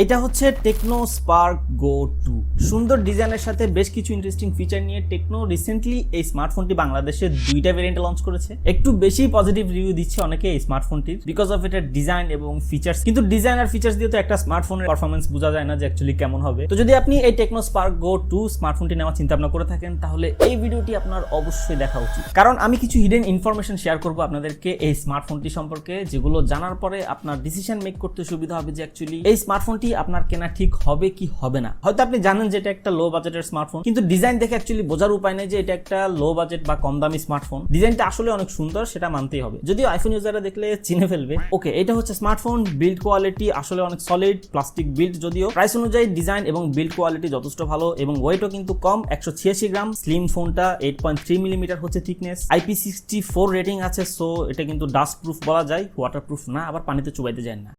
এটা হচ্ছে Tecno Spark গো 2। সুন্দর ডিজাইনের সাথে বেশ কিছু ইন্টারেস্টিং ফিচার নিয়ে টেকনো রিসেন্টলি এই স্মার্টফোনটি বাংলাদেশে 2টা ভেরিয়েন্টে লঞ্চ করেছে। একটু বেশি পজিটিভ রিভিউ দিচ্ছে অনেকে এই স্মার্টফোনটির বিকজ অফ এটার ডিজাইন এবং ফিচার্স। কিন্তু ডিজাইন আর ফিচার্স দিয়ে তো একটা স্মার্টফোনের পারফরমেন্স বোঝা যায় না যে অ্যাকচুয়ালি কেমন হবে। তো যদি আপনি এই টেকনো স্পার্ক গো 2 স্মার্টফোনটি নেওয়ার চিন্তা ভাবনা করে থাকেন তাহলে এই ভিডিওটি আপনার অবশ্যই দেখা উচিত, কারণ আমি কিছু হিডেন ইনফরমেশন শেয়ার করবো আপনাদেরকে এই স্মার্টফোনটি সম্পর্কে, যেগুলো জানার পরে আপনার ডিসিশন মেক করতে সুবিধা হবে যে অ্যাকচুয়ালি এই স্মার্টফোনটি আপনার কেনা ঠিক হবে কি হবে না। হয়তো আপনি জানেন যে এটা একটা লো বাজেটের স্মার্টফোন, কিন্তু ডিজাইন দেখে অ্যাকচুয়ালি বোঝার উপায় নেই যে এটা একটা লো বাজেট বা কম দামি স্মার্টফোন। ডিজাইনটা আসলে অনেক সুন্দর, সেটা মানতেই হবে, যদিও আইফোন ইউজাররা দেখলে চিনে ফেলবে। ওকে, এটা হচ্ছে স্মার্টফোন। বিল্ড কোয়ালিটি আসলে অনেক সলিড, প্লাস্টিক বিল্ড, যদিও প্রাইস অনুযায়ী ডিজাইন এবং বিল্ড কোয়ালিটি যথেষ্ট ভালো এবং ওয়েটও কিন্তু কম, 186 গ্রাম। স্লিম ফোনটা 8.3 মিলিমিটার হচ্ছে থিকনেস। IP64 রেটিং আছে, সো এটা কিন্তু ডাস্ট প্রুফ বলা যায়, ওয়াটার প্রুফ না, আবার পানিতে চুবাইতে যায় না।